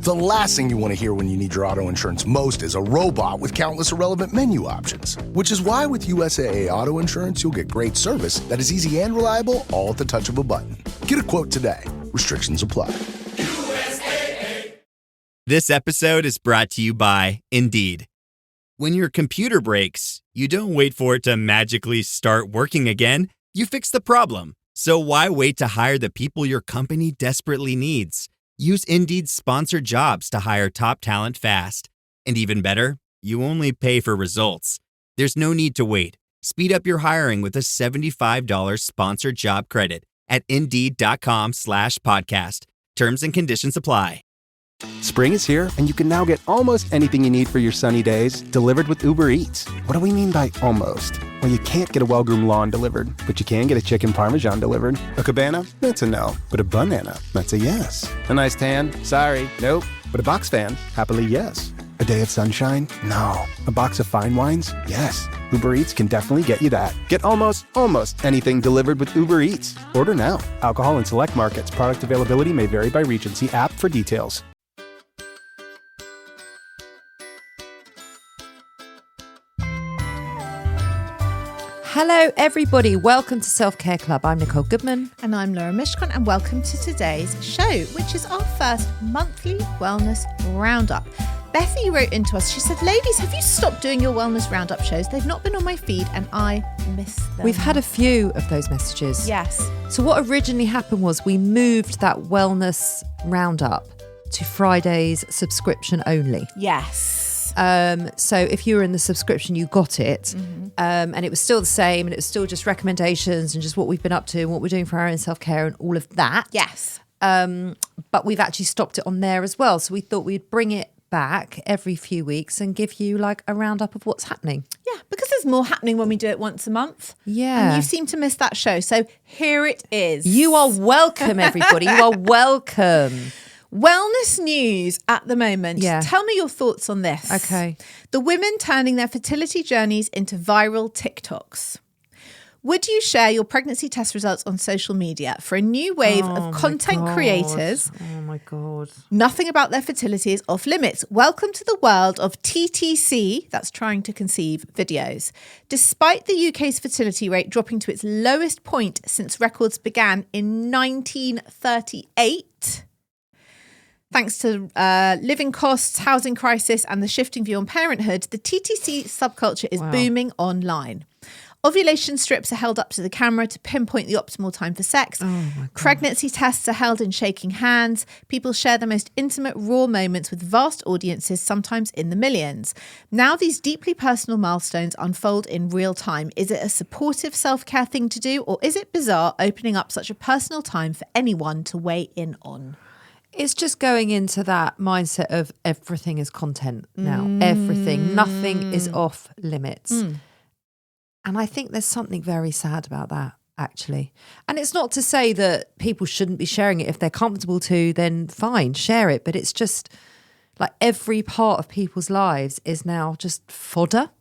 The last thing you want to hear when you need your auto insurance most is a robot with countless irrelevant menu options. Which is why with USAA Auto Insurance, you'll get great service that is easy and reliable, all at the touch of a button. Get a quote today. Restrictions apply. USAA. This episode is brought to you by Indeed. When your computer breaks, you don't wait for it to magically start working again. You fix the problem. So why wait to hire the people your company desperately needs? Use Indeed's sponsored jobs to hire top talent fast. And even better, you only pay for results. There's no need to wait. Speed up your hiring with a $75 sponsored job credit at Indeed.com/podcast. Terms and conditions apply. Spring is here, and you can now get almost anything you need for your sunny days delivered with Uber Eats. What do we mean by almost? Well, you can't get a well-groomed lawn delivered, but you can get a chicken parmesan delivered. A cabana? That's a no. But a banana? That's a yes. A nice tan? Sorry, nope. But a box fan? Happily, yes. A day of sunshine? No. A box of fine wines? Yes. Uber Eats can definitely get you that. Get almost anything delivered with Uber Eats. Order now. Alcohol in select markets. Product availability may vary by region. See app for details. Hello, everybody. Welcome to Self-Care Club. I'm Nicole Goodman. And I'm Laura Mishkon, and welcome to today's show, which is our first monthly wellness roundup. Bethy wrote into us. She said, ladies, have you stopped doing your wellness roundup shows? They've not been on my feed and I miss them. We've had a few of those messages. Yes. So what originally happened was we moved that wellness roundup to Friday's subscription only. Yes. So if you were in the subscription, you got it. And it was still the same, and it was still just recommendations and just what we've been up to and what we're doing for our own self-care and all of that. Yes. But we've actually stopped it on there as well. So we thought we'd bring it back every few weeks and give you like a roundup of what's happening. Yeah, because there's more happening when we do it once a month. Yeah. And you seem to miss that show. So here it is. You are welcome, everybody. You are welcome. Wellness news at the moment. Yeah. Tell me your thoughts on this. Okay. The women turning their fertility journeys into viral TikToks. Would you share your pregnancy test results on social media? For a new wave of content creators, Oh my God. nothing about their fertility is off limits. Welcome to the world of TTC, that's trying to conceive, videos. Despite the UK's fertility rate dropping to its lowest point since records began in 1938, thanks to living costs, housing crisis, and the shifting view on parenthood, the TTC subculture is booming online. Ovulation strips are held up to the camera to pinpoint the optimal time for sex. Pregnancy tests are held in shaking hands. People share the most intimate, raw moments with vast audiences, sometimes in the millions. Now these deeply personal milestones unfold in real time. Is it a supportive self-care thing to do, or is it bizarre opening up such a personal time for anyone to weigh in on? It's just going into that mindset of everything is content now. Everything. Nothing is off limits. And I think there's something very sad about that, actually. And it's not to say that people shouldn't be sharing it. If they're comfortable to, then fine, share it. But it's just like every part of people's lives is now just fodder.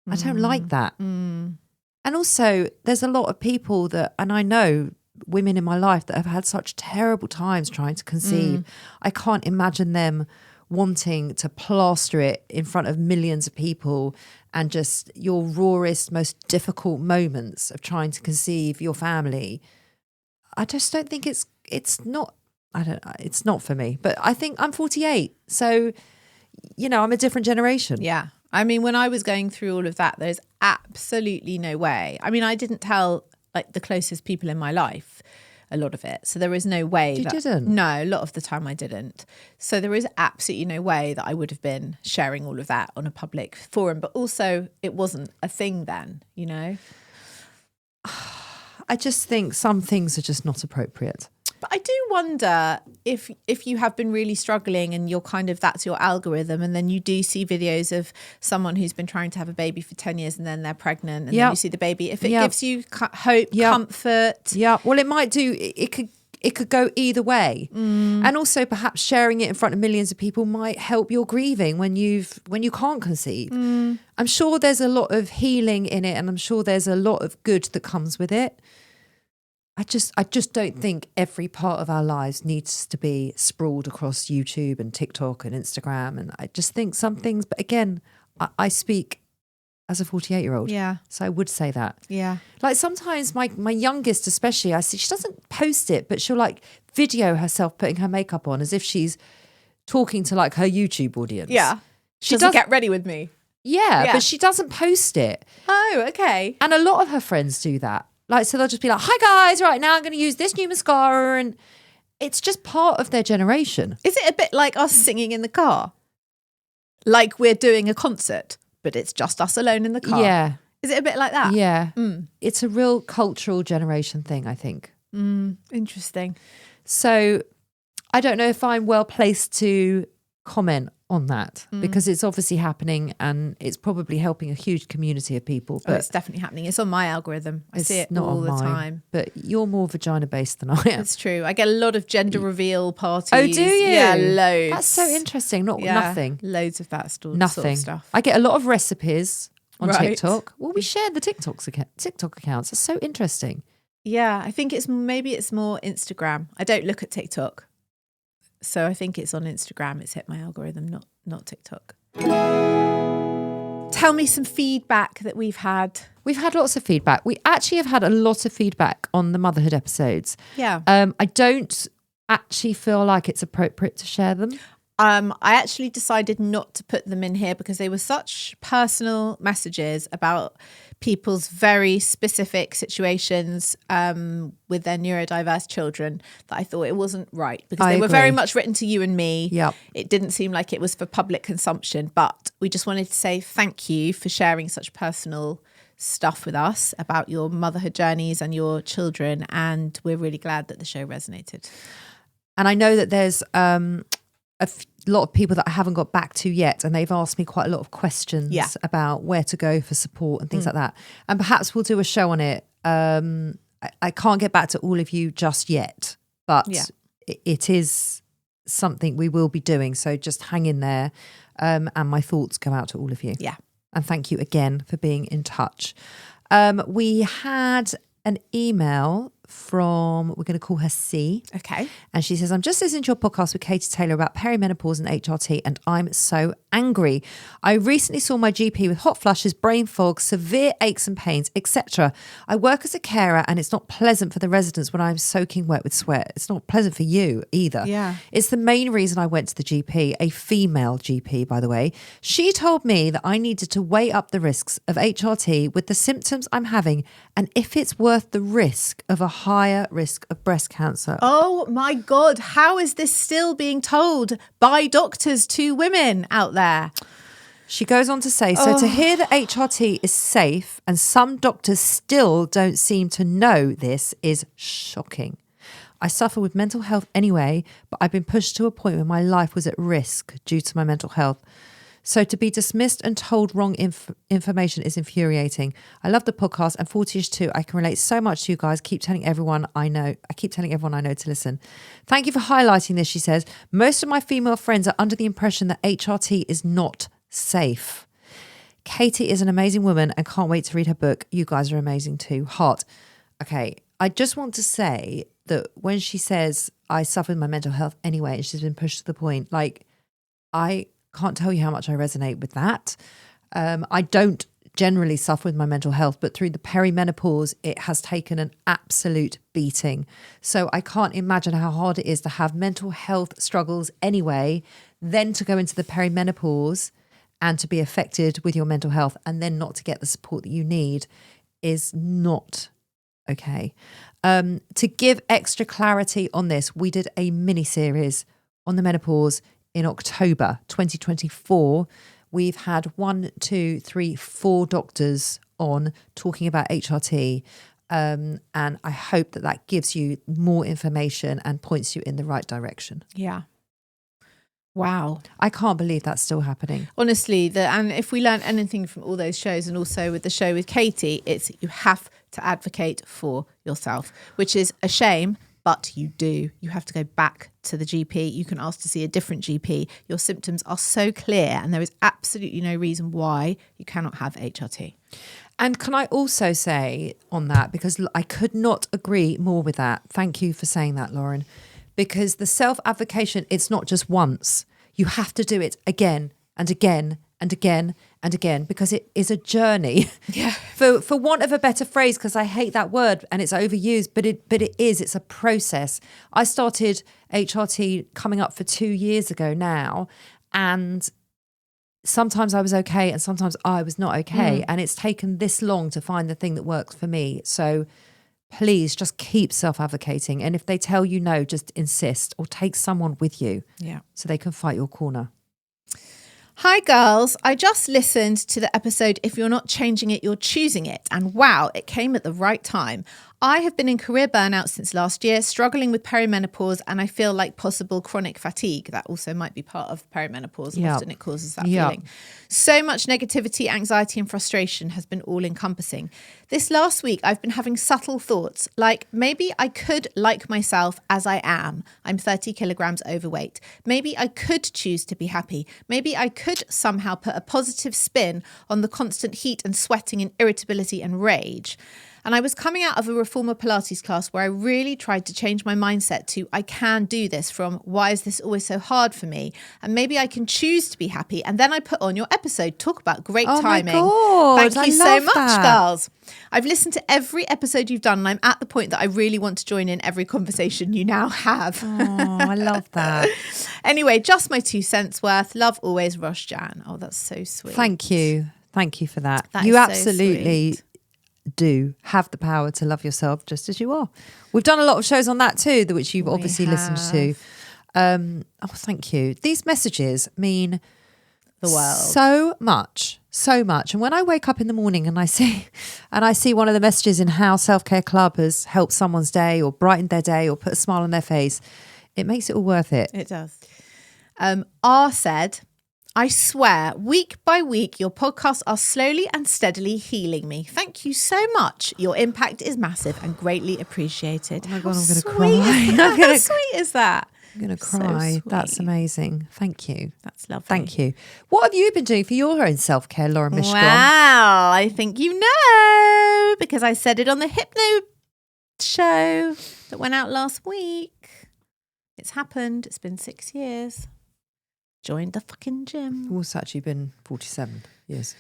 I don't like that. And also, there's a lot of people that, and I know women in my life that have had such terrible times trying to conceive. I can't imagine them wanting to plaster it in front of millions of people and just your rawest, most difficult moments of trying to conceive your family. I just don't think it's not for me. But I think I'm 48. So, you know, I'm a different generation. Yeah. I mean, when I was going through all of that, there's absolutely no way. I mean, I didn't tell like the closest people in my life a lot of it. So there is no way. You didn't? No, a lot of the time I didn't. So there is absolutely no way that I would have been sharing all of that on a public forum. But also it wasn't a thing then, you know? I just think some things are just not appropriate. But I do wonder if you have been really struggling and you're kind of, that's your algorithm, and then you do see videos of someone who's been trying to have a baby for 10 years and then they're pregnant and then you see the baby. If it gives you hope, comfort. Yeah, well, it might do. It could go either way. And also perhaps sharing it in front of millions of people might help your grieving when you can't conceive. I'm sure there's a lot of healing in it, and I'm sure there's a lot of good that comes with it. I just don't think every part of our lives needs to be sprawled across YouTube and TikTok and Instagram. And I just think some things, but again, I speak as a 48-year-old. Yeah. So I would say that. Yeah. Like sometimes my youngest especially, I see she doesn't post it, but she'll like video herself putting her makeup on as if she's talking to like her YouTube audience. Yeah. She doesn't does get ready with me. Yeah, but she doesn't post it. Oh, okay. And a lot of her friends do that. Like, so they'll just be like, hi guys, right now I'm going to use this new mascara. And it's just part of their generation. Is it a bit like us singing in the car? Like we're doing a concert, but it's just us alone in the car? Yeah. Is it a bit like that? Yeah. It's a real cultural generation thing, I think. Interesting. So I don't know if I'm well placed to comment on that because it's obviously happening and it's probably helping a huge community of people. But It's definitely happening. It's on my algorithm. I see it not all on the mine. time. But you're more vagina based than I am. It's true. I get a lot of gender reveal parties. Oh, do you? Yeah, loads. That's so interesting. Nothing. Loads of that sort Nothing. of stuff. I get a lot of recipes on Right. TikTok. Well, we shared the TikTok accounts. It's so interesting. Yeah, I think it's more Instagram. I don't look at TikTok. So I think it's on Instagram. It's hit my algorithm, not TikTok. Tell me some feedback that we've had. We've had lots of feedback. We actually have had a lot of feedback on the motherhood episodes. Yeah. I don't actually feel like it's appropriate to share them. I actually decided not to put them in here because they were such personal messages about people's very specific situations with their neurodiverse children that I thought it wasn't right because I they were very agree. much written to you and me. Yep. It didn't seem like it was for public consumption, but we just wanted to say thank you for sharing such personal stuff with us about your motherhood journeys and your children. And we're really glad that the show resonated. And I know that there's a lot of people that I haven't got back to yet, and they've asked me quite a lot of questions about where to go for support and things like that. And perhaps we'll do a show on it. I can't get back to all of you just yet, but it is something we will be doing. So just hang in there, and my thoughts go out to all of you. Yeah. And thank you again for being in touch. We had an email from, we're going to call her C. Okay. And she says, I'm just listening to your podcast with Katie Taylor about perimenopause and HRT, and I'm so angry. I recently saw my GP with hot flushes, brain fog, severe aches and pains, etc. I work as a carer and it's not pleasant for the residents when I'm soaking wet with sweat. It's not pleasant for you either. Yeah. It's the main reason I went to the GP, a female GP, by the way. She told me that I needed to weigh up the risks of HRT with the symptoms I'm having and if it's worth the risk of a higher risk of breast cancer. Oh my God, how is this still being told by doctors to women out there? She goes on to say, so to hear that HRT is safe and some doctors still don't seem to know this is shocking. I suffer with mental health anyway, but I've been pushed to a point where my life was at risk due to my mental health. So to be dismissed and told wrong information is infuriating. I love the podcast and 40ish too. I can relate so much to you guys. Keep telling everyone I know. I keep telling everyone I know to listen. Thank you for highlighting this, she says. Most of my female friends are under the impression that HRT is not safe. Katie is an amazing woman and can't wait to read her book. You guys are amazing too. Heart. Okay, I just want to say that when she says I suffer with my mental health anyway and she's been pushed to the point, like I can't tell you how much I resonate with that. I don't generally suffer with my mental health, but through the perimenopause, it has taken an absolute beating. So I can't imagine how hard it is to have mental health struggles anyway, then to go into the perimenopause and to be affected with your mental health and then not to get the support that you need is not okay. To give extra clarity on this, we did a mini series on the menopause in October 2024. We've had 4 doctors on talking about HRT. And I hope that that gives you more information and points you in the right direction. Yeah. Wow. I can't believe that's still happening. Honestly, and if we learn anything from all those shows and also with the show with Katie, it's you have to advocate for yourself, which is a shame. But you do. You have to go back to the GP. You can ask to see a different GP. Your symptoms are so clear and there is absolutely no reason why you cannot have HRT. And can I also say on that, because I could not agree more with that. Thank you for saying that, Lauren. Because the self-advocation, it's not just once. You have to do it again and again and again and again, because it is a journey. Yeah. For want of a better phrase, because I hate that word and it's overused, but it's a process. I started HRT coming up for 2 years ago now, and sometimes I was okay and sometimes I was not okay. And it's taken this long to find the thing that works for me. So please just keep self-advocating. And if they tell you no, just insist, or take someone with you so they can fight your corner. Hi girls, I just listened to the episode If You're Not Changing It, You're Choosing It, and wow, it came at the right time. I have been in career burnout since last year, struggling with perimenopause, and I feel like possible chronic fatigue. That also might be part of perimenopause. Yep. Often it causes that feeling. So much negativity, anxiety, and frustration has been all encompassing. This last week, I've been having subtle thoughts like maybe I could like myself as I am. I'm 30 kilograms overweight. Maybe I could choose to be happy. Maybe I could somehow put a positive spin on the constant heat and sweating and irritability and rage. And I was coming out of a reformer Pilates class where I really tried to change my mindset to I can do this, from why is this always so hard for me? And maybe I can choose to be happy. And then I put on your episode. Talk about great timing. My God, Thank you I so love much, that. girls. I've listened to every episode you've done, and I'm at the point that I really want to join in every conversation you now have. Oh, I love that. Anyway, just my 2 cents worth. Love always, Rosh Jan. Oh, that's so sweet. Thank you. Thank you for that. That You is so absolutely sweet. do have the power to love yourself just as you are. We've done a lot of shows on that too, which you've obviously listened to. Oh, thank you. These messages mean The world. so much. And when I wake up in the morning and I see one of the messages in how Self-Care Club has helped someone's day or brightened their day or put a smile on their face, it makes it all worth it. It does. R said, I swear, week by week, your podcasts are slowly and steadily healing me. Thank you so much. Your impact is massive and greatly appreciated. Oh my God, I'm How going to sweet is cry. that? How sweet is that? I'm going to So cry. That's sweet. amazing. Thank you. That's lovely. Thank you. What have you been doing for your own self-care, Lauren Mishcon? Wow, I think you know, because I said it on the Hypno show that went out last week. It's happened. It's been 6 years. Joined the fucking gym. It's actually been 47 years.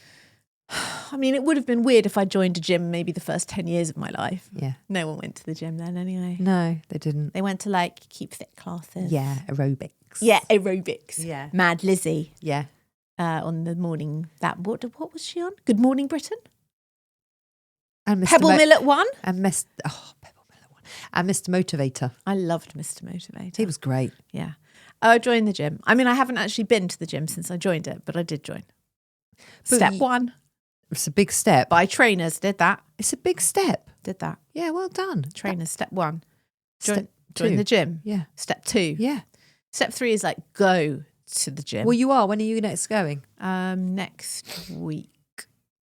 I mean, it would have been weird if I joined a gym maybe the first 10 years of my life. Yeah. No one went to the gym then anyway. No, they didn't. They went to like keep fit classes. Yeah, aerobics. Yeah, aerobics. Yeah. Mad Lizzie Yeah. on the morning. What was she on? Good Morning Britain? And Mr. Pebble Mill at 1? And Pebble Mill at 1. And Mr. Motivator. I loved Mr. Motivator. He was great. Yeah. I joined the gym. I mean, I haven't actually been to the gym since I joined it, but I did join. But Step 1. It's a big step. By trainers, did that. It's a big step. Did that. Yeah, well done. Trainers, step 1. Step Join two. the gym. Yeah. Step 2. Yeah. Step 3 is like go to the gym. Well, you are. When are you next going? Next week.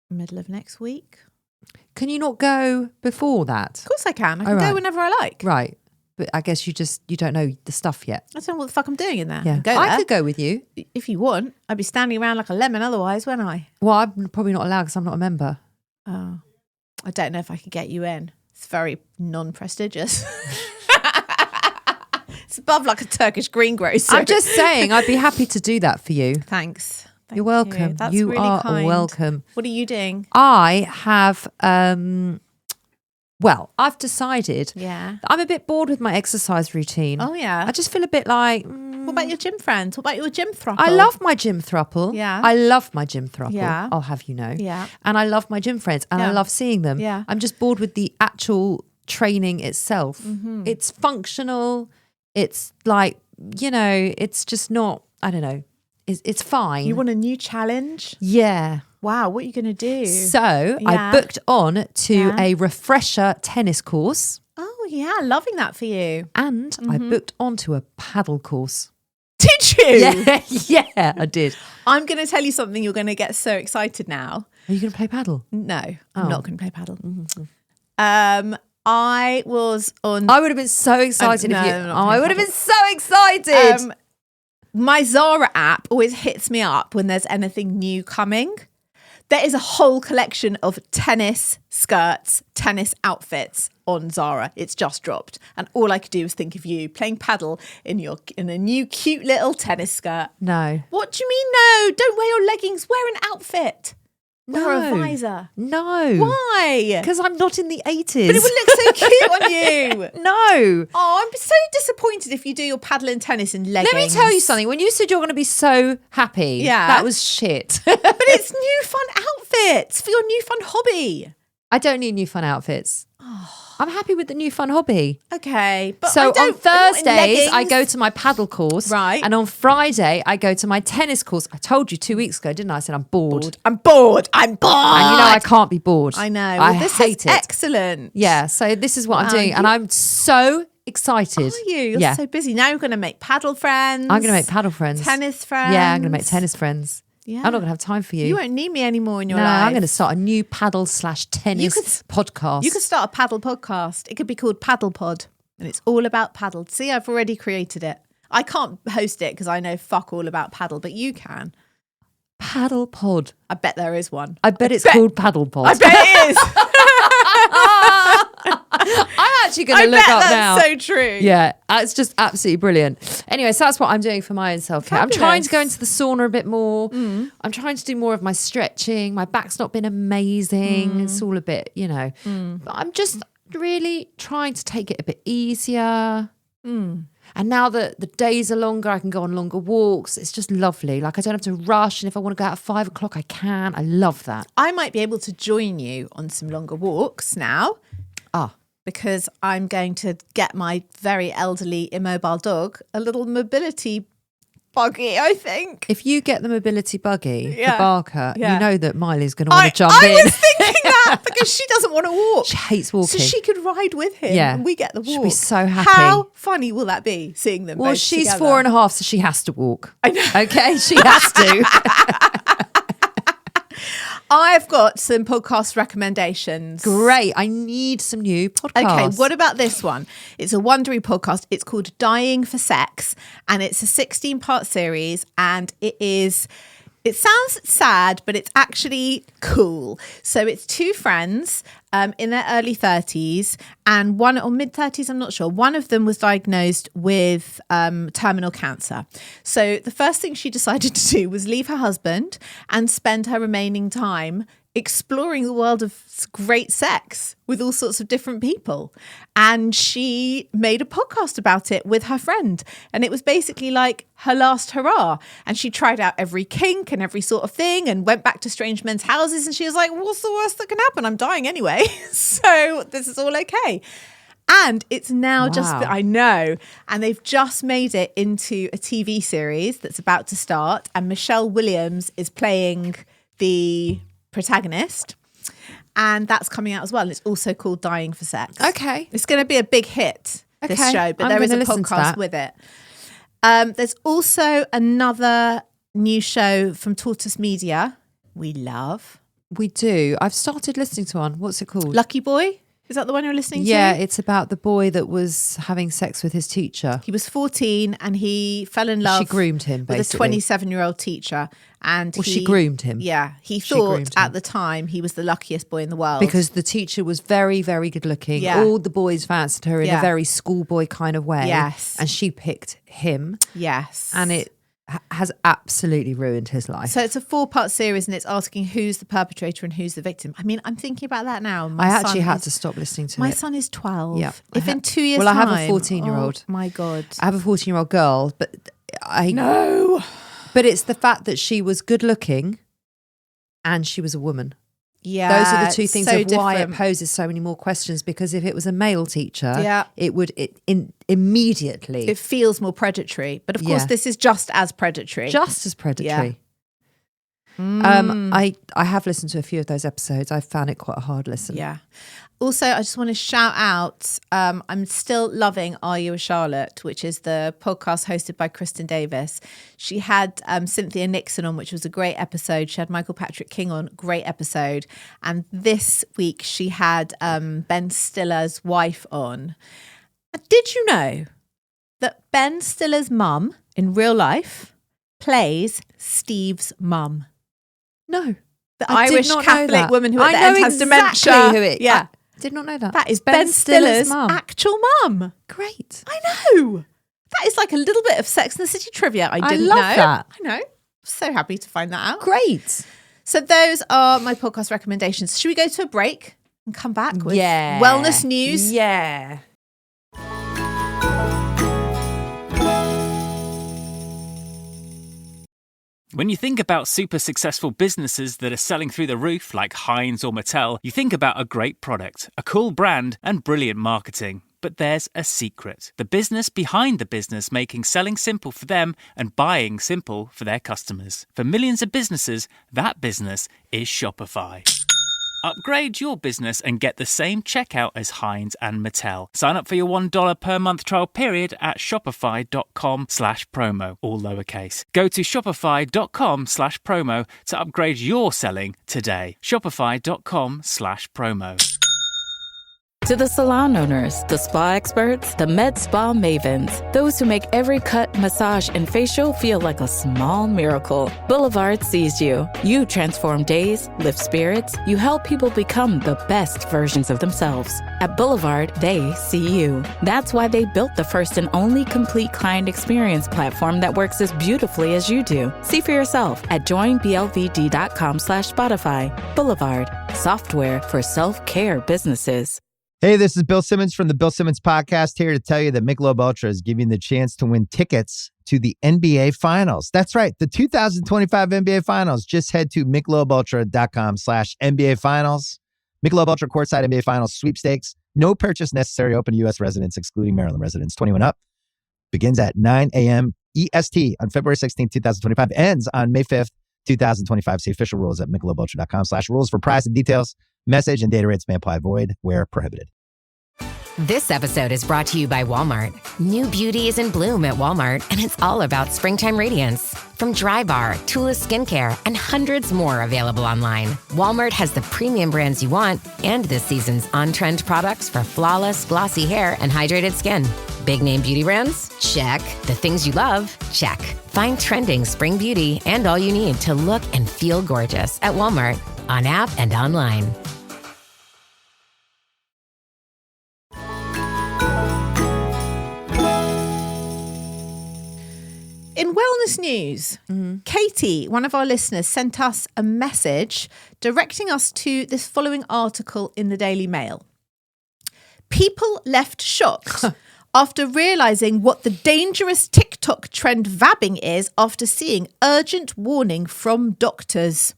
Middle of next week. Can you not go before that? Of course I can. I can Oh, right. go whenever I like. Right. But I guess you don't know the stuff yet. I don't know what the fuck I'm doing in there. Yeah. Go I there. could go with you. If you want. I'd be standing around like a lemon otherwise, wouldn't I? Well, I'm probably not allowed because I'm not a member. Oh. I don't know if I could get you in. It's very non-prestigious. It's above like a Turkish greengrocer. I'm just saying, I'd be happy to do that for you. Thanks. Thank You're welcome. That's You really are kind. welcome. What are you doing? I have, I've decided Yeah. that I'm a bit bored with my exercise routine. Oh, yeah. I just feel a bit like, What about your gym friends? What about your gym throuple? I love my gym thruple. Yeah. I love my gym thruple. Yeah. I'll have you know. Yeah. And I love my gym friends and I Yeah. love seeing them. Yeah. I'm just bored with the actual training itself. Mm-hmm. It's functional. It's like, it's just not, I don't know. It's fine. You want a new challenge? Yeah. Wow, what are you going to do? So I Yeah. booked on to Yeah. a refresher tennis course Oh, yeah, loving that for you. and I booked onto a paddle course. Did you? Yeah, I did. I'm going to tell you something. You're going to get so excited now. Are you going to play paddle? No, I'm Oh. not going to play paddle. I was on I would have been so excited no, if you. I'm not Oh, I playing would have paddle. been so excited. my Zara app always hits me up when there's anything new coming. There is a whole collection of tennis skirts, tennis outfits on Zara. It's just dropped. And all I could do was think of you playing paddle in a new cute little tennis skirt. No. What do you mean no? Don't wear your leggings. Wear an outfit. Wear a visor. No. Why? Because I'm not in the 80s. But it would look so cute on you. No. Oh, I'm so disappointed if you do your paddle and tennis in leggings. Let me tell you something. When you said you're going to be so happy, Yeah. that was shit. But it's new fun outfits for your new fun hobby. I don't need new fun outfits. I'm happy with the new fun hobby. Okay. But So I on don't- I'm not in Thursdays, I leggings. go to my paddle course. Right. And on Friday, I go to my tennis course. I told you 2 weeks ago, didn't I? I said I'm bored. I'm bored. I'm bored. And you know, I can't be bored. I know. I Well, this hate is it. excellent. Yeah. So this is what I'm Wow, doing. And I'm so excited. Are you? You're yeah. so busy. Now you're going to make paddle friends. I'm going to make paddle friends. Tennis friends. Yeah, I'm going to make tennis friends. Yeah. I'm not going to have time for you. You won't need me anymore in your no, life. I'm going to start a new paddle/tennis podcast. You could start a paddle podcast. It could be called Paddle Pod, and it's all about paddle. See, I've already created it. I can't host it because I know fuck all about paddle, but you can. Paddle Pod. I bet there is one. I bet it's called Paddle Pod. I bet it is. I'm actually going I to look bet up that's now. so true. Yeah, it's just absolutely brilliant. Anyway, so that's what I'm doing for my own self-care. I'm trying to go into the sauna a bit more. I'm trying to do more of my stretching. My back's not been amazing. It's all a bit, But I'm just really trying to take it a bit easier. And now that the days are longer, I can go on longer walks. It's just lovely. Like, I don't have to rush. And if I want to go out at 5 o'clock, I can. I love that. I might be able to join you on some longer walks now. Because I'm going to get my very elderly immobile dog a little mobility buggy, I think. If you get the mobility buggy Yeah. for Barker, Yeah. you know that Miley's going to want to jump I in. was thinking that because she doesn't want to walk. She hates walking. So she could ride with him Yeah. and we get the walk. She'll be so happy. How funny will that be, seeing them Well, both she's together? 4.5, so she has to walk. I know. Okay, she has to. I've got some podcast recommendations. Great. I need some new podcasts. Okay, what about this one? It's a Wondery podcast. It's called Dying for Sex, and it's a 16-part series, and it sounds sad, but it's actually cool. So it's two friends in their early 30s and one or mid 30s, I'm not sure. One of them was diagnosed with terminal cancer. So the first thing she decided to do was leave her husband and spend her remaining time exploring the world of great sex with all sorts of different people. And she made a podcast about it with her friend. And it was basically like her last hurrah. And she tried out every kink and every sort of thing and went back to strange men's houses. And she was like, what's the worst that can happen? I'm dying anyway. So this is all okay. And it's now I know. And they've just made it into a TV series that's about to start. And Michelle Williams is playing the protagonist, and that's coming out as well. And it's also called Dying for Sex. Okay. It's going to be a big hit, this Okay. show, but I'm there is a gonna listen to podcast that. with it. There's also another new show from Tortoise Media we love. We do. I've started listening to one. What's it called? Lucky Boy. Is that the one you're listening Yeah, to? it's about the boy that was having sex with his teacher. He was 14 and he fell in love. She groomed him, with basically. a 27-year-old teacher. And Well, she groomed him. Yeah, he She thought groomed at him. the time he was the luckiest boy in the world. Because the teacher was very, very good looking. Yeah. All the boys fancied her in Yeah. a very schoolboy kind of way. Yes. And she picked him. Yes. And it has absolutely ruined his life. So it's a 4-part series and it's asking who's the perpetrator and who's the victim. I mean, I'm thinking about that now. My I actually son had is- to stop listening to My it. son is 12. Yeah. If in 2 years' Well, I have a time- 14-year-old. Oh, my God. I have a 14-year-old girl, but No. But it's the fact that she was good looking and she was a woman. Yeah. Those are the two things so of why it different. poses so many more questions. Because if it was a male teacher, Yeah. it would immediately It feels more predatory. But of course, Yeah. this is just as predatory. just as predatory. Mm. I have listened to a few of those episodes. I found it quite a hard listen. Yeah. Also, I just want to shout out, I'm still loving Are You a Charlotte, which is the podcast hosted by Kristen Davis. She had Cynthia Nixon on, which was a great episode. She had Michael Patrick King on, great episode. And this week she had Ben Stiller's wife on. Did you know that Ben Stiller's mum in real life plays Steve's mum? No. The I did Irish not know Catholic that. woman who at I the know end has exactly dementia. who it- Yeah. I did not know that. That is Ben Stiller's mum. actual mum. Great. I know. That is like a little bit of Sex and the City trivia. I didn't love know. that. I know. So happy to find that out. Great. So those are my podcast recommendations. Should we go to a break and come back with wellness news? Yeah. When you think about super successful businesses that are selling through the roof like Heinz or Mattel, you think about a great product, a cool brand, and brilliant marketing. But there's a secret. The business behind the business making selling simple for them and buying simple for their customers. For millions of businesses, that business is Shopify. Upgrade your business and get the same checkout as Heinz and Mattel. Sign up for your $1 per month trial period at shopify.com/promo, all lowercase. Go to shopify.com/promo to upgrade your selling today. Shopify.com/promo. To the salon owners, the spa experts, the med spa mavens, those who make every cut, massage, and facial feel like a small miracle. Boulevard sees you. You transform days, lift spirits, you help people become the best versions of themselves. At Boulevard, they see you. That's why they built the first and only complete client experience platform that works as beautifully as you do. See for yourself at joinblvd.com/Spotify. Boulevard, software for self-care businesses. Hey, this is Bill Simmons from the Bill Simmons Podcast, here to tell you that Michelob Ultra is giving you the chance to win tickets to the NBA Finals. That's right, the 2025 NBA Finals. Just head to michelobultra.com/NBA Finals. Michelob Ultra Courtside NBA Finals Sweepstakes. No purchase necessary. Open to U.S. residents, excluding Maryland residents. 21 up. Begins at 9 a.m. EST on February 16, 2025. Ends on May 5th, 2025. See official rules at michelobultra.com/rules for price and details. Message and data rates may apply. Void where prohibited. This episode is brought to you by Walmart. New beauty is in bloom at Walmart, and it's all about springtime radiance. From Drybar, Tula Skincare, and hundreds more available online, Walmart has the premium brands you want and this season's on-trend products for flawless, glossy hair and hydrated skin. Big name beauty brands? Check. The things you love? Check. Find trending spring beauty and all you need to look and feel gorgeous at Walmart, on app and online. In wellness news, Katie, one of our listeners, sent us a message directing us to this following article in the Daily Mail. People left shocked after realising what the dangerous TikTok trend vabbing is after seeing urgent warning from doctors.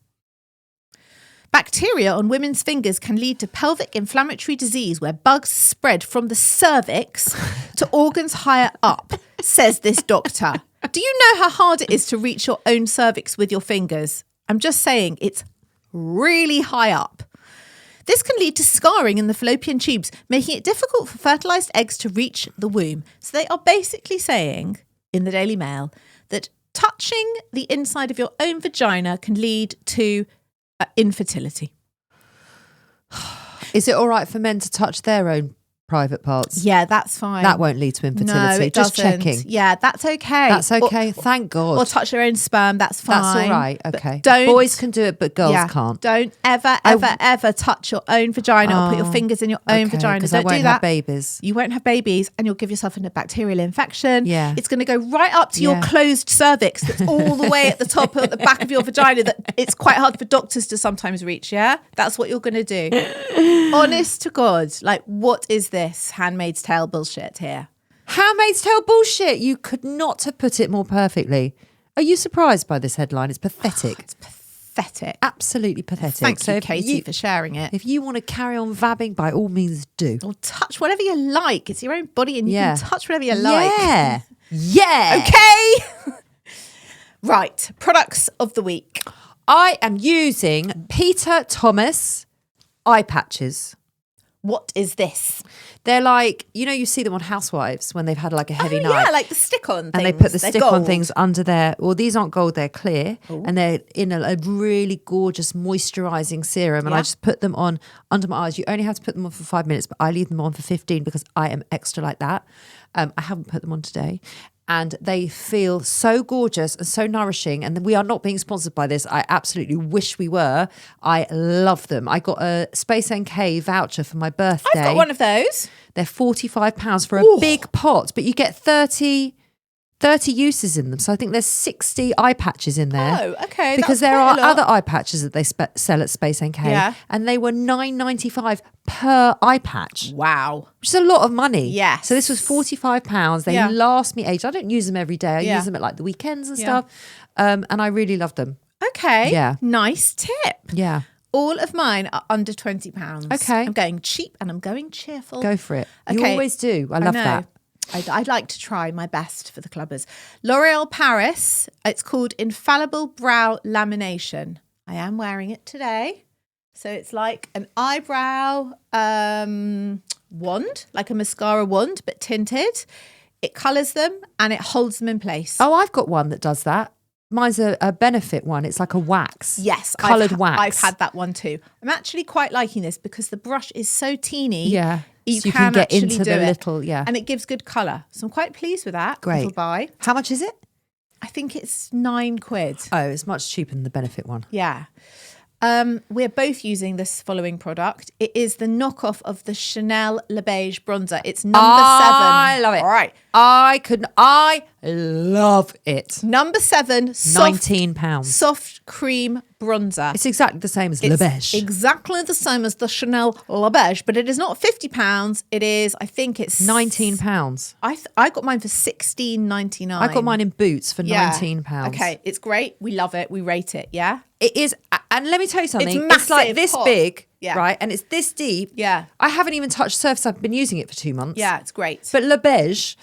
Bacteria on women's fingers can lead to pelvic inflammatory disease where bugs spread from the cervix to organs higher up, says this doctor. Do you know how hard it is to reach your own cervix with your fingers? I'm just saying, it's really high up. This can lead to scarring in the fallopian tubes, making it difficult for fertilised eggs to reach the womb. So they are basically saying, in the Daily Mail, that touching the inside of your own vagina can lead to infertility. Is it all right for men to touch their own private parts? Yeah, that's fine. That won't lead to infertility. No, it Just doesn't. checking. Yeah, that's okay. That's okay. Thank God. Or touch their own sperm. That's fine. That's all right. But Okay. Don't, Boys can do it, but girls can't. Don't ever touch your own vagina or put your fingers in your own vagina. Because Don't I won't do that. have babies. You won't have babies and you'll give yourself a bacterial infection. Yeah. It's going to go right up to your closed cervix that's all the way at the top at the back of your vagina that it's quite hard for doctors to sometimes reach, yeah? That's what you're going to do. Honest to God, like, what is this Handmaid's Tale bullshit here? Handmaid's Tale bullshit. You could not have put it more perfectly. Are you surprised by this headline? It's pathetic. It's pathetic. Absolutely pathetic. Thank you, if Katie, for sharing it. If you want to carry on vabbing, by all means do. Or touch whatever you like. It's your own body and you can touch whatever you like. Yeah. Yeah. Okay. Right. Products of the week. I am using Peter Thomas eye patches. What is this? They're like, you know, you see them on Housewives when they've had like a heavy night. Yeah, like the stick-on things. And they put the They're stick-on gold. things under their, well, these aren't gold, they're clear. Ooh. And they're in a really gorgeous moisturising serum. And I just put them on under my eyes. You only have to put them on for 5 minutes, but I leave them on for 15 because I am extra like that. I haven't put them on today. and they feel so gorgeous and so nourishing. And we are not being sponsored by this. I absolutely wish we were. I love them. I got a Space NK voucher for my birthday. I've got one of those. They're £45 for a big pot, but you get 30 uses in them. So I think there's 60 eye patches in there. Oh, okay. Because there are other eye patches that they sell at Space NK. Yeah. And they were $9.95 per eye patch. Wow. Which is a lot of money. Yes. So this was £45. They last me ages. I don't use them every day. I use them at like the weekends and stuff. And I really love them. Okay. Yeah. Nice tip. Yeah. All of mine are under £20. Okay. I'm going cheap and I'm going cheerful. Go for it. You Okay. always do. I love know. that. I'd like to try my best for the clubbers. L'Oreal Paris. It's called Infallible Brow Lamination. I am wearing it today. So it's like an eyebrow wand, like a mascara wand, but tinted. It colours them and it holds them in place. Oh, I've got one that does that. Mine's a Benefit one. It's like a wax. Yes. Coloured wax. I've had that one too. I'm actually quite liking this because the brush is so teeny. Yeah. You, So you can can get actually into do the it. little, And it gives good colour. So I'm quite pleased with that. Great. Little buy. How much is it? I think it's £9. Oh, it's much cheaper than the Benefit one. Yeah. We're both using this following product. It is the knockoff of the Chanel Le Beige bronzer. It's number 7. I love it. All right. I love it. Number 7, soft, £19. soft cream bronzer. It's exactly the same as Le It's Beige. exactly the same as the Chanel Le Beige, but it is not £50. It is, I think it's £19. I got mine for $16.99. I got mine in Boots for Yeah. £19. Okay, it's great. We love it. We rate it. Yeah. It is, and let me tell you something. It's like massive, this hot. big, Yeah. right? And it's this deep. Yeah. I haven't even touched the surface. I've been using it for 2 months. Yeah, it's great. But Le Beige,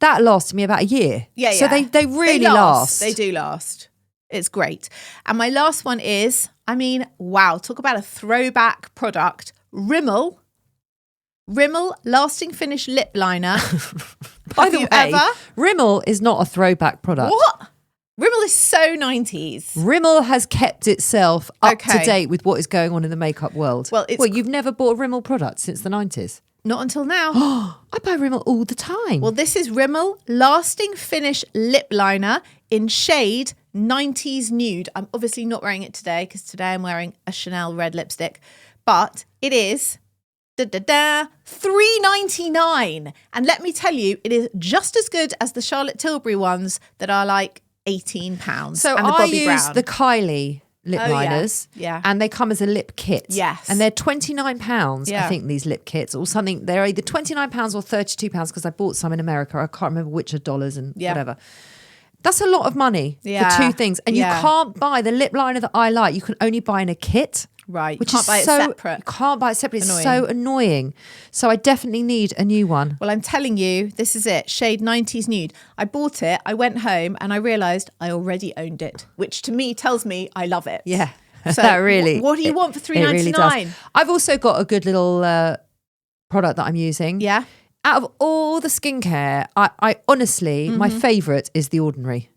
that lasted me about a year. Yeah, So yeah. they really last. They do last. It's great. And my last one is, I mean, wow, talk about a throwback product. Rimmel Lasting Finish Lip Liner. By Have the you way, ever? Rimmel is not a throwback product. What? Rimmel is so 90s. Rimmel has kept itself up Okay. to date with what is going on in the makeup world. Well, it's- you've never bought a Rimmel product since the 90s? Not until now. I buy Rimmel all the time. Well, this is Rimmel Lasting Finish Lip Liner in shade 90s Nude. I'm obviously not wearing it today because today I'm wearing a Chanel red lipstick, but it is $3.99. And let me tell you, it is just as good as the Charlotte Tilbury ones that are like £18. So and the I Bobbi use Brown. the Kylie lip Oh, yeah. liners. Yeah. And they come as a lip kit. Yes. And they're £29, Yeah. I think, these lip kits or something. They're either £29 or £32 because I bought some in America. I can't remember which are dollars and Yeah. whatever. That's a lot of money Yeah. for 2 things. And Yeah. you can't buy the lip liner that I like. You can only buy in a kit. Right. Which you can't is buy it so, separate. You can't buy it separate. It's Annoying. so annoying. So I definitely need a new one. Well, I'm telling you, this is it. Shade 90s Nude. I bought it, I went home and I realised I already owned it, which to me tells me I love it. Yeah. So that really. what do you want for it really $3.99? does. I've also got a good little product that I'm using. Yeah. Out of all the skincare, I honestly, my Mm-hmm. favourite is The Ordinary.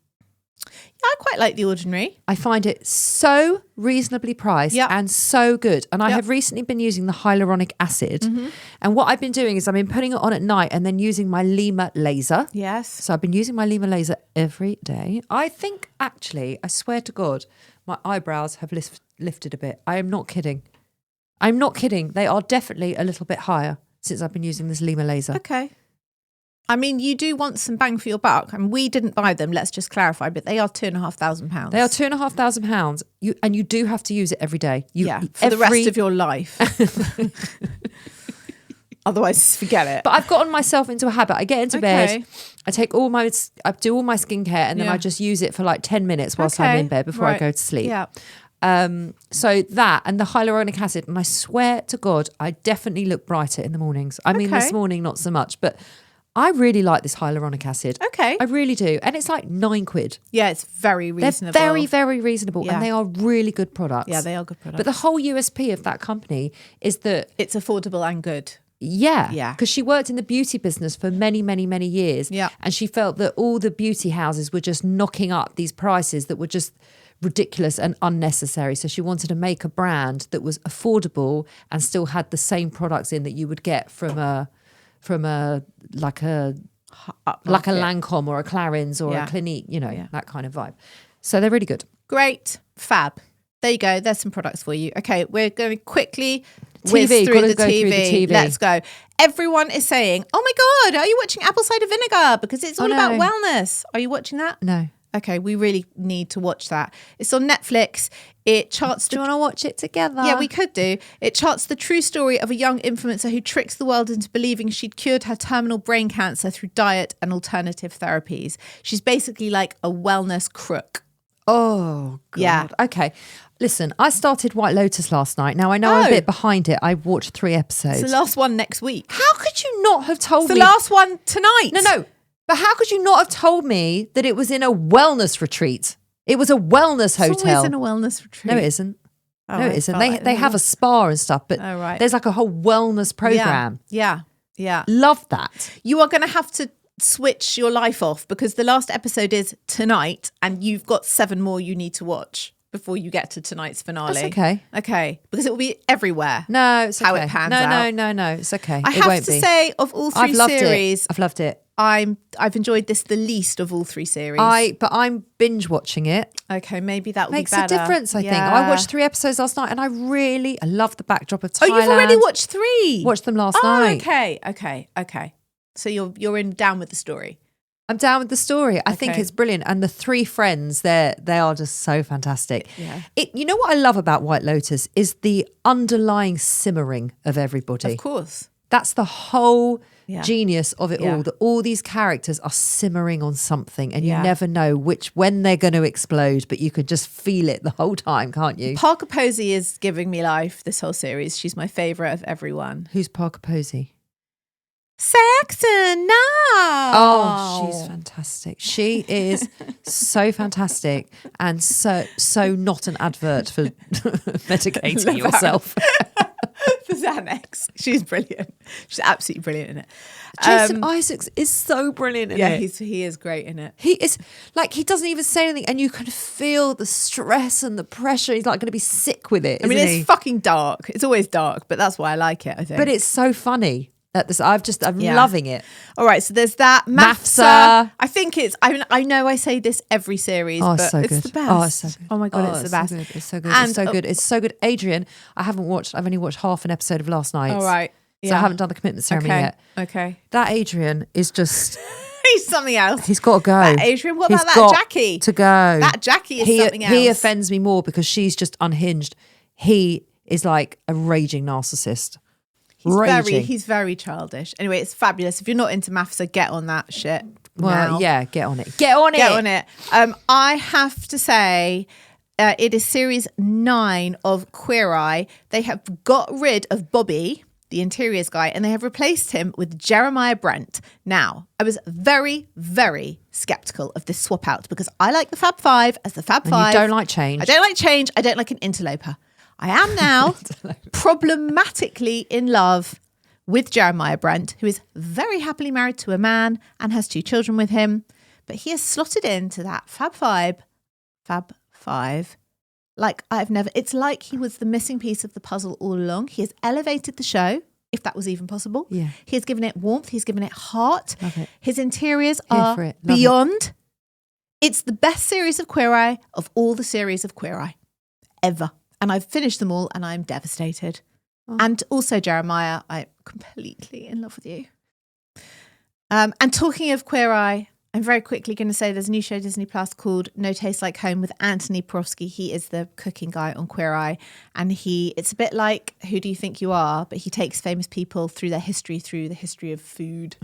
I quite like The Ordinary. I find it so reasonably priced Yep. and so good. And I Yep. have recently been using the hyaluronic acid. Mm-hmm. And what I've been doing is I've been putting it on at night and then using my Lima laser. Yes. So I've been using my Lima laser every day. I think actually, I swear to God, my eyebrows have lifted a bit. I am not kidding. I'm not kidding. They are definitely a little bit higher since I've been using this Lima laser. Okay. I mean, you do want some bang for your buck. And we didn't buy them, let's just clarify, but they are £2,500. They are £2,500. And you do have to use it every day. For the rest of your life. Otherwise, forget it. But I've gotten myself into a habit. I get into Okay. bed, I do all my skincare, and then Yeah. I just use it for like 10 minutes whilst I'm Okay. in bed before I Right. go to sleep. Yeah. So that and the hyaluronic acid, and I swear to God, I definitely look brighter in the mornings. I mean, Okay. this morning not so much, but I really like this hyaluronic acid. Okay. I really do, and it's like £9. Yeah, it's very They're reasonable. very, very reasonable, Yeah. and they are really good products. Yeah, they are good products. But the whole USP of that company is that It's affordable and good. yeah. Yeah. Because she worked in the beauty business for many, many, many years. Yeah. And she felt that all the beauty houses were just knocking up these prices that were just ridiculous and unnecessary. So she wanted to make a brand that was affordable and still had the same products in that you would get from a like a Lancome or a Clarins or a Clinique, that kind of vibe. So they're really good. Great. Fab. There you go. There's some products for you. Okay, we're going quickly TV, whiz through the go TV. through the TV. Let's go. Everyone is saying, oh my God, are you watching Apple Cider Vinegar? Because it's all about wellness. Are you watching that? No. Okay, we really need to watch that. It's on Netflix. It charts. Do you want to watch it together? Yeah, we could do. It charts the true story of a young influencer who tricks the world into believing she'd cured her terminal brain cancer through diet and alternative therapies. She's basically like a wellness crook. Oh, God. Yeah. Okay. Listen, I started White Lotus last night. Now, I know I'm a bit behind it. I watched 3 episodes. It's the last one next week. How could you not have told me? It's the last one tonight. No. But how could you not have told me that it was in a wellness retreat? It was a wellness hotel. It's always in a wellness retreat. No, it isn't. Oh, no, it isn't. They have a spa and stuff, but there's like a whole wellness program. Yeah. Love that. You are going to have to switch your life off because the last episode is tonight and you've got 7 more you need to watch before you get to tonight's finale. That's okay. Okay. Because it will be everywhere. No, it's okay. How it pans out. No. It's okay. I have to say, of all 3 series, I've loved it. I've enjoyed this the least of all 3 series. But I'm binge watching it. Okay, maybe that makes be better. a difference. I think I watched 3 episodes last night, and I love the backdrop of Thailand. Oh, you've already watched 3? Watched them last night. Okay. So you're down with the story. I'm down with the story. I think it's brilliant, and the 3 friends, they are just so fantastic. Yeah. You know what I love about White Lotus is the underlying simmering of everybody. Of course, that's the whole genius of it all. That all these characters are simmering on something, and you never know when they're going to explode, but you could just feel it the whole time, can't you? Parker Posey is giving me life this whole series. She's my favourite of everyone. Who's Parker Posey? Saxon, no. Oh, she's fantastic. She is so fantastic and so not an advert for medicating yourself. For Xanax. She's brilliant. She's absolutely brilliant in it. Jason Isaacs is so brilliant in it. Yeah, he is great in it. He is like, he doesn't even say anything and you can feel the stress and the pressure. He's like going to be sick with it. I mean, it's fucking dark. It's always dark, but that's why I like it, I think. But it's so funny. I'm loving it. All right, so there's that. MAFSA. I think I know I say this every series, but so it's good. the best. Oh, it's so good. Oh my God, it's the best. It's so good. It's so good. Adrian, I've only watched half an episode of last night. All right. So I haven't done the commitment ceremony yet. Okay. That Adrian is just... He's something else. He's got to go. That Adrian, what about that Jackie? To go. That Jackie is something else. He offends me more because she's just unhinged. He is like a raging narcissist. He's very childish. Anyway, it's fabulous. If you're not into MAFSA, get on that shit. Well, yeah, get on it. Get on it. I have to say, it is series 9 of Queer Eye. They have got rid of Bobby, the interiors guy, and they have replaced him with Jeremiah Brent. Now, I was very, very skeptical of this swap out because I like the Fab Five as the Fab Five. You don't like change. I don't like change. I don't like an interloper. I am now problematically in love with Jeremiah Brent, who is very happily married to a man and has 2 children with him. But he has slotted into that Fab Five. Like it's like he was the missing piece of the puzzle all along. He has elevated the show, if that was even possible. Yeah. He has given it warmth. He's given it heart. Love it. His interiors Here are for it. Love beyond. It's the best series of Queer Eye of all the series of Queer Eye ever. And I've finished them all and I'm devastated. Oh. And also, Jeremiah, I'm completely in love with you. And talking of Queer Eye, I'm very quickly going to say there's a new show Disney Plus called No Taste Like Home with Anthony Porowski. He is the cooking guy on Queer Eye. And it's a bit like Who Do You Think You Are? But he takes famous people through the history of food.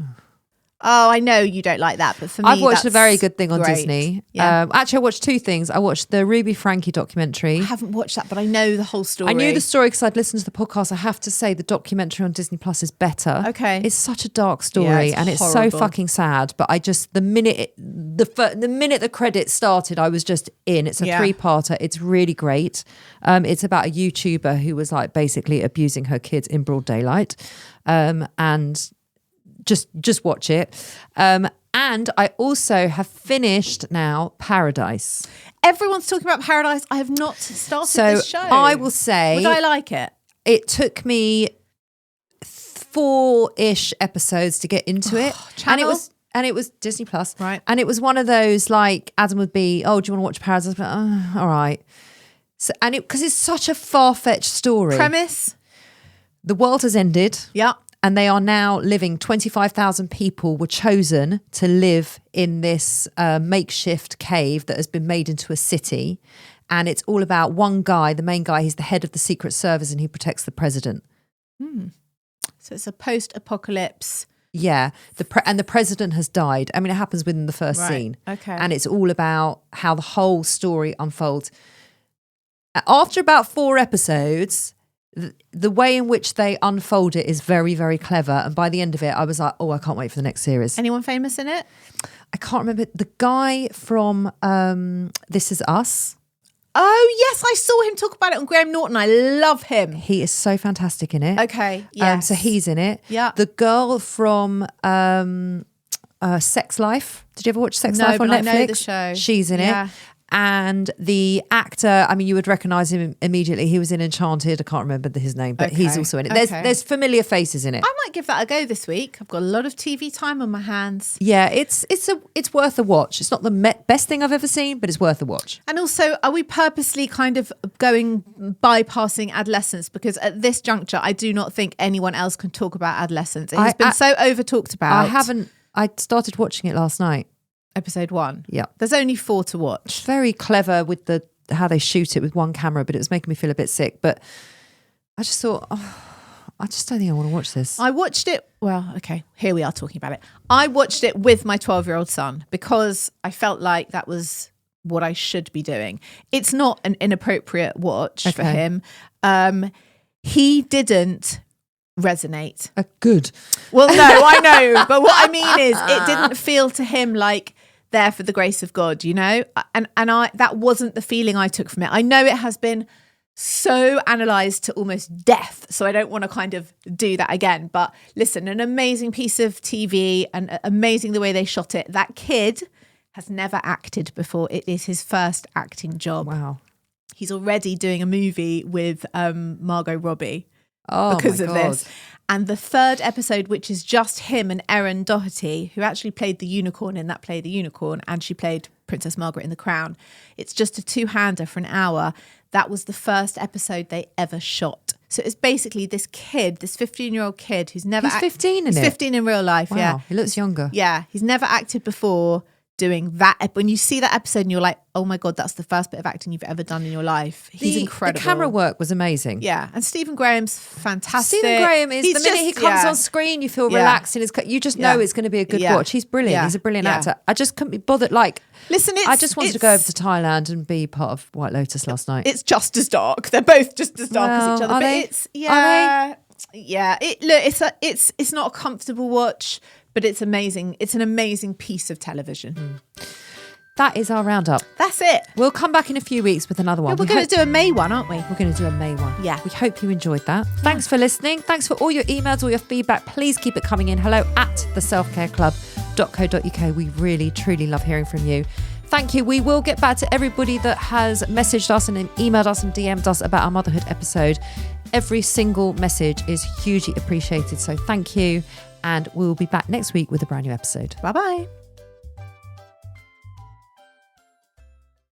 Oh, I know you don't like that, but for me, I've watched that's a very good thing on great. Disney. Yeah. Actually, I watched 2 things. I watched the Ruby Frankie documentary. I haven't watched that, but I know the whole story. I knew the story because I'd listened to the podcast. I have to say the documentary on Disney Plus is better. Okay. It's such a dark story and it's so fucking sad. But I just, the minute the credits started, I was just in. It's a 3-parter. It's really great. It's about a YouTuber who was like basically abusing her kids in broad daylight. And just watch it. And I also have finished now Paradise. Everyone's talking about Paradise. I have not started this show. I will say, would I like it? It took me 4-ish episodes to get into it. Channel? And it was And it was Disney Plus. Right. And it was one of those, like, Adam would be, oh, do you want to watch Paradise? All right. So, and because it's such a far-fetched story. Premise? The world has ended. Yeah. And they are now living, 25,000 people were chosen to live in this makeshift cave that has been made into a city. And it's all about one guy, the main guy, he's the head of the Secret Service and he protects the president. So it's a post-apocalypse. Yeah, and the president has died. I mean, it happens within the first scene. Okay. And it's all about how the whole story unfolds. After about 4 episodes, the way in which they unfold it is very, very clever. And by the end of it, I was like, oh, I can't wait for the next series. Anyone famous in it? I can't remember. The guy from This Is Us. Oh, yes. I saw him talk about it on Graham Norton. I love him. He is so fantastic in it. Okay, yes. So he's in it. Yeah. The girl from Sex Life. Did you ever watch Sex No, Life on but Netflix? I know the show. She's in Yeah. it. And the actor, I mean, you would recognise him immediately. He was in Enchanted. I can't remember his name, but he's Okay, also in it. okay. There's familiar faces in it. I might give that a go this week. I've got a lot of TV time on my hands. Yeah, it's worth a watch. It's not the best thing I've ever seen, but it's worth a watch. And also, are we purposely kind of bypassing adolescence? Because at this juncture, I do not think anyone else can talk about adolescence. It has been so over talked about. I started watching it last night. Episode 1. Yeah. There's only 4 to watch. Very clever with how they shoot it with one camera, but it was making me feel a bit sick. But I just thought, I just don't think I want to watch this. I watched it. Well, okay, here we are talking about it. I watched it with my 12-year-old son because I felt like that was what I should be doing. It's not an inappropriate watch for him. He didn't resonate. Good. Well, no, I know. But what I mean is it didn't feel to him like there for the grace of God, you know? And that wasn't the feeling I took from it. I know it has been so analysed to almost death, so I don't want to kind of do that again. But listen, an amazing piece of TV and amazing the way they shot it. That kid has never acted before. It is his first acting job. Wow. He's already doing a movie with Margot Robbie. Oh, because my of God. this. And the 3rd episode, which is just him and Erin Doherty, who actually played the unicorn in That Play the Unicorn, and she played Princess Margaret in The Crown. It's just a 2-hander for an hour. That was the first episode they ever shot. So it's basically this kid, this 15-year-old kid who's never... He's 15 in He's it? 15 in real life, Wow, yeah. he looks younger. Yeah, he's never acted before doing that. When you see that episode and you're like, oh my God, that's the first bit of acting you've ever done in your life. He's incredible. The camera work was amazing. Yeah, and Stephen Graham's fantastic. Stephen Graham is, He's the minute he just- comes yeah. on screen, you feel Yeah. relaxed in his you just know Yeah. it's going to be a good Yeah. watch. He's brilliant. Yeah. He's a brilliant Yeah. actor. I just couldn't be bothered. Like, Listen, I just wanted to go over to Thailand and be part of White Lotus last night. It's just as dark. They're both just as dark as each Well, other. are But they? it's Are yeah. It's not a comfortable watch, but it's amazing. It's an amazing piece of television. That is our roundup. That's it. We'll come back in a few weeks with another one. We're going to do a May one, aren't we? We're going to do a May one. Yeah. We hope you enjoyed that. Thanks for listening. Thanks for all your emails, all your feedback. Please keep it coming in. hello@theselfcareclub.co.uk. We really, truly love hearing from you. Thank you. We will get back to everybody that has messaged us and emailed us and DM'd us about our motherhood episode. Every single message is hugely appreciated. So thank you. And we'll be back next week with a brand new episode. Bye-bye.